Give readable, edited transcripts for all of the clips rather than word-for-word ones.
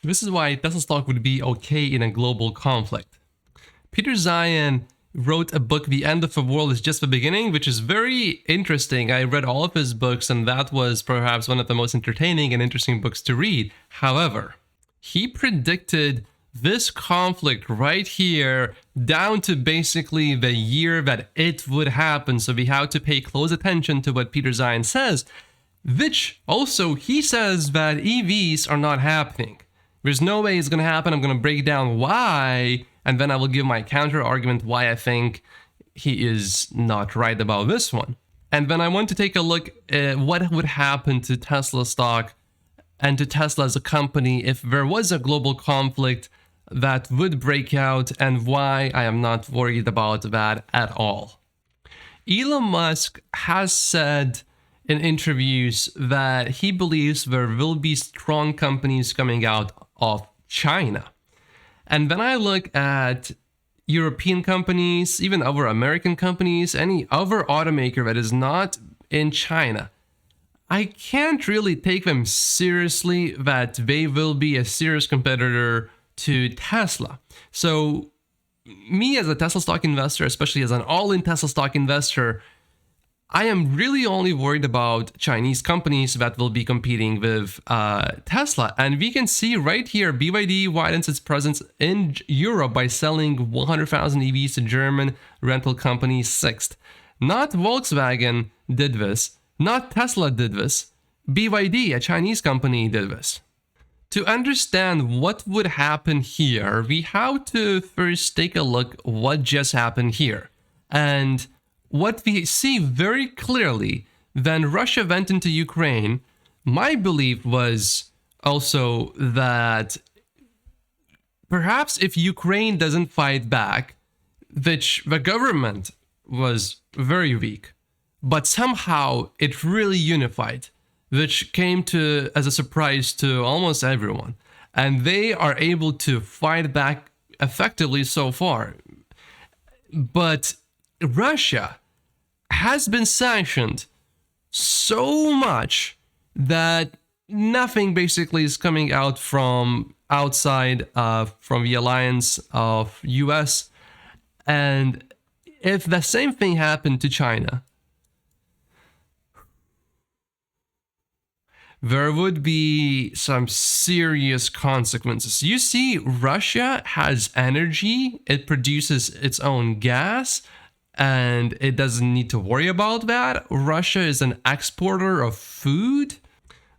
This is why Tesla stock would be okay in a global conflict. Peter Zion wrote a book, The End of the World is Just the Beginning, which is very interesting. I read all of his books, and that was perhaps one of the most entertaining and interesting books to read. However, he predicted this conflict right here down to basically the year that it would happen. So we have to pay close attention to what Peter Zion says, which also he says that EVs are not happening. There's no way it's going to happen. I'm going to break down why, and then I will give my counter argument why I think he is not right about this one. And then I want to take a look at what would happen to Tesla stock and to Tesla as a company if there was a global conflict that would break out, and why I am not worried about that at all. Elon Musk has said in interviews that he believes there will be strong companies coming out of China. And then I look at European companies, even other American companies, any other automaker that is not in China. I can't really take them seriously that they will be a serious competitor to Tesla. So me as a Tesla stock investor, especially as an all-in Tesla stock investor, I am really only worried about Chinese companies that will be competing with Tesla. And we can see right here, BYD widens its presence in Europe by selling 100,000 EVs to German rental company Sixt. Not Volkswagen did this, not Tesla did this, BYD, a Chinese company, did this. To understand what would happen here, we have to first take a look what just happened here. And what we see very clearly, when Russia went into Ukraine, my belief was also that perhaps if Ukraine doesn't fight back, which the government was very weak, but somehow it really unified, which came to as a surprise to almost everyone. And they are able to fight back effectively so far. But Russia has been sanctioned so much that nothing basically is coming out from outside from the alliance of US. And if the same thing happened to China, there would be some serious consequences. You see, Russia has energy, it produces its own gas, and it doesn't need to worry about that. Russia is an exporter of food.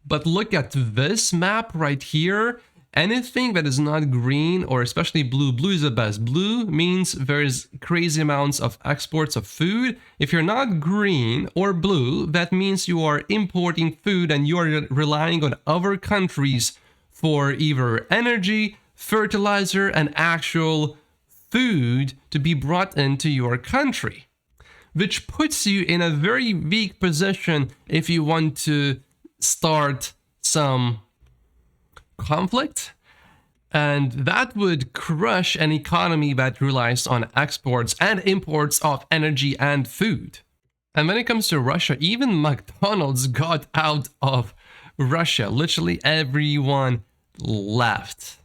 But look at this map right here. Anything that is not green, or especially blue, blue is the best. Blue means there's crazy amounts of exports of food. If you're not green or blue, that means you are importing food and you are relying on other countries for either energy, fertilizer, and actual food to be brought into your country, which puts you in a very weak position if you want to start some conflict, and that would crush an economy that relies on exports and imports of energy and food. And when it comes to Russia, even McDonald's got out of Russia. Literally everyone left.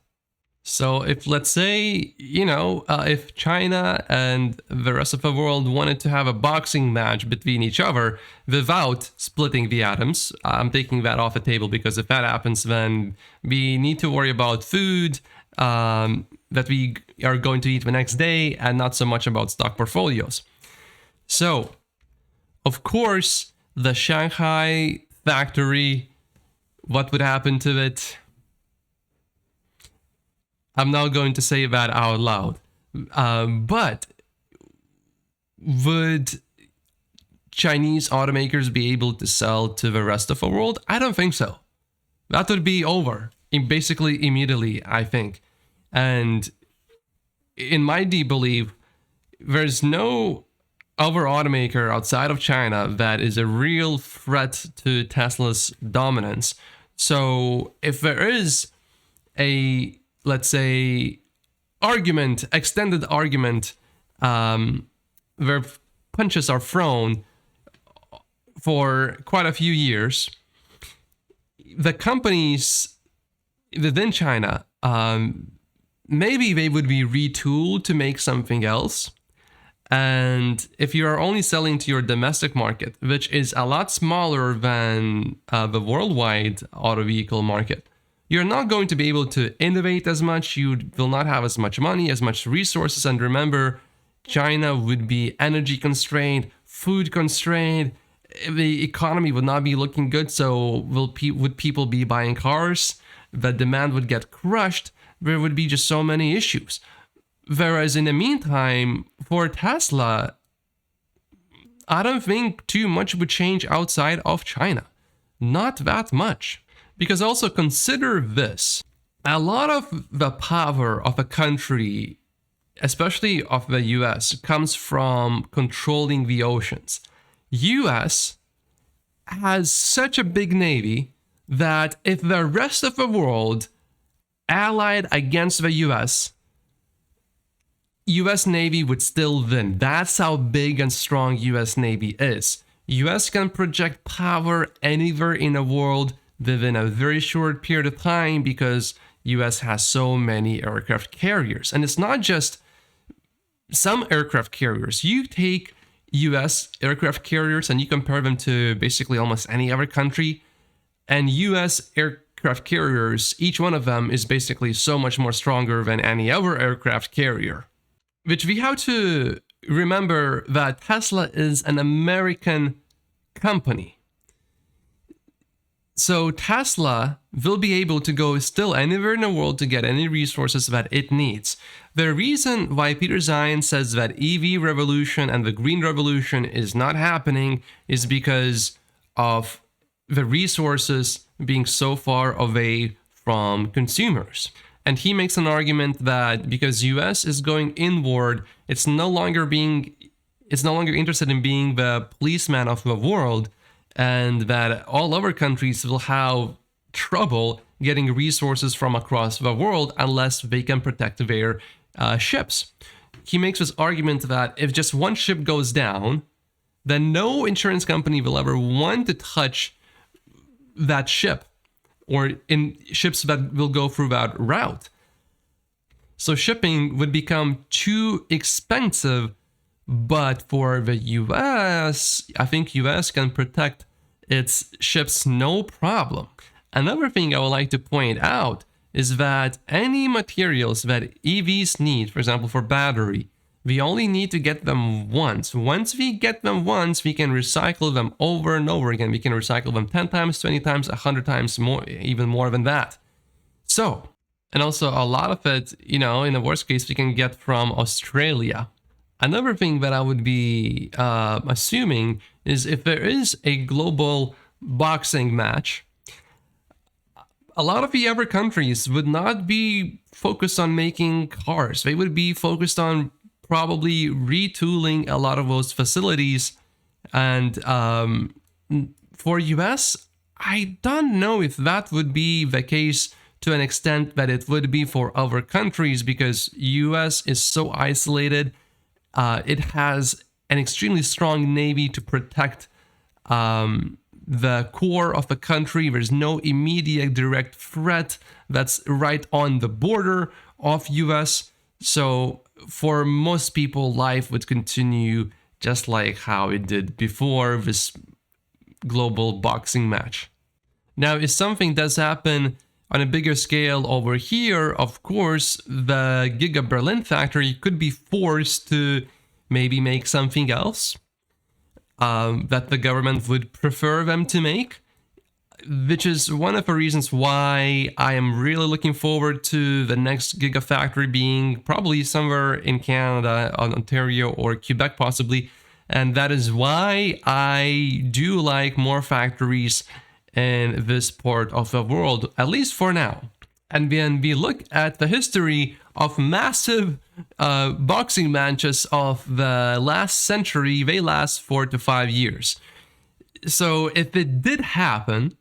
So if, let's say, if China and the rest of the world wanted to have a boxing match between each other without splitting the atoms, I'm taking that off the table, because if that happens, then we need to worry about food that we are going to eat the next day, and not so much about stock portfolios. So, of course, the Shanghai factory, what would happen to it? I'm not going to say that out loud. But would Chinese automakers be able to sell to the rest of the world? I don't think so. That would be over basically immediately, I think. And in my deep belief, there's no other automaker outside of China that is a real threat to Tesla's dominance. So if there is a, let's say, extended argument, where punches are thrown for quite a few years, the companies within China, maybe they would be retooled to make something else. And if you are only selling to your domestic market, which is a lot smaller than the worldwide auto vehicle market, you're not going to be able to innovate as much. You will not have as much money, as much resources. And remember, China would be energy constrained, food constrained. The economy would not be looking good. So would people be buying cars? The demand would get crushed. There would be just so many issues. Whereas in the meantime, for Tesla, I don't think too much would change outside of China. Not that much. Because also consider this. A lot of the power of a country, especially of the US, comes from controlling the oceans. US has such a big navy that if the rest of the world allied against the US Navy would still win. That's how big and strong US Navy is. US can project power anywhere in the world within a very short period of time because US has so many aircraft carriers. And it's not just some aircraft carriers. You take US aircraft carriers and you compare them to basically almost any other country, and US aircraft carriers, each one of them is basically so much more stronger than any other aircraft carrier. Which we have to remember that Tesla is an American company. So Tesla will be able to go still anywhere in the world to get any resources that it needs. The reason why Peter Zeihan says that EV revolution and the green revolution is not happening is because of the resources being so far away from consumers. And he makes an argument that because US is going inward, it's no longer interested in being the policeman of the world, and that all other countries will have trouble getting resources from across the world unless they can protect their ships. He makes this argument that if just one ship goes down, then no insurance company will ever want to touch that ship or in ships that will go through that route. So shipping would become too expensive. But for the US, I think US can protect its ships no problem. Another thing I would like to point out is that any materials that EVs need, for example, for battery, we only need to get them once. Once we get them once, we can recycle them over and over again. We can recycle them 10 times, 20 times, 100 times more, even more than that. So, and also a lot of it, in the worst case, we can get from Australia. Another thing that I would be assuming is if there is a global boxing match, a lot of the other countries would not be focused on making cars. They would be focused on probably retooling a lot of those facilities. And for US, I don't know if that would be the case to an extent that it would be for other countries, because US is so isolated. It has an extremely strong navy to protect the core of the country. There's no immediate direct threat that's right on the border of US. So for most people, life would continue just like how it did before this global boxing match. Now, if something does happen on a bigger scale over here, of course, the Giga Berlin factory could be forced to maybe make something else that the government would prefer them to make, which is one of the reasons why I am really looking forward to the next Gigafactory being probably somewhere in Canada, Ontario, or Quebec possibly. And that is why I do like more factories in this part of the world, at least for now. And when we look at the history of massive boxing matches of the last century, they last 4 to 5 years. So if it did happen,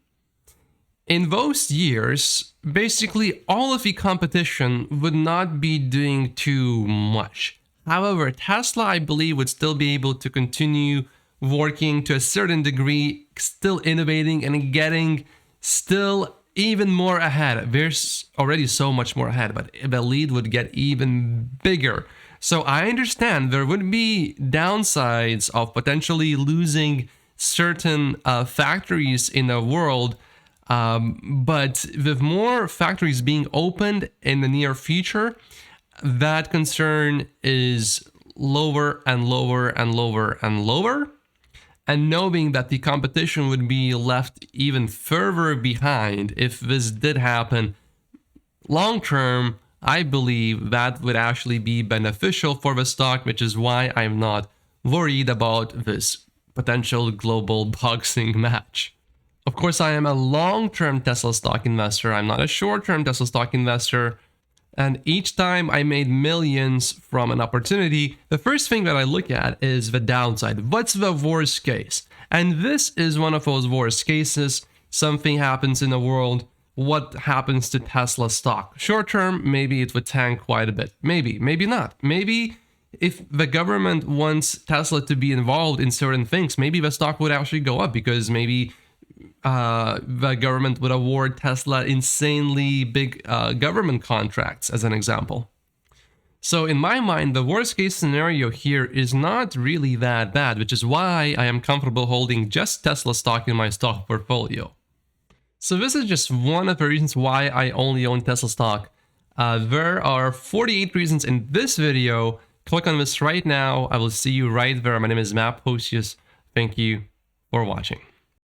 in those years, basically all of the competition would not be doing too much. However, Tesla, I believe, would still be able to continue working to a certain degree, still innovating and getting still even more ahead. There's already so much more ahead, but the lead would get even bigger. So I understand there would be downsides of potentially losing certain factories in the world, but with more factories being opened in the near future, that concern is lower and lower and lower and lower. And knowing that the competition would be left even further behind if this did happen, long term, I believe that would actually be beneficial for the stock, which is why I'm not worried about this potential global boxing match. Of course, I am a long-term Tesla stock investor. I'm not a short-term Tesla stock investor. And each time I made millions from an opportunity, the first thing that I look at is the downside. What's the worst case? And this is one of those worst cases. Something happens in the world. What happens to Tesla stock? Short term, maybe it would tank quite a bit. Maybe, maybe not. Maybe if the government wants Tesla to be involved in certain things, maybe the stock would actually go up because maybe the government would award Tesla insanely big government contracts, as an example. So in my mind, the worst case scenario here is not really that bad, which is why I am comfortable holding just Tesla stock in my stock portfolio. So this is just one of the reasons why I only own Tesla stock. There are 48 reasons in this video. Click on this right now. I will see you right there. My name is Matt Posius. Thank you for watching.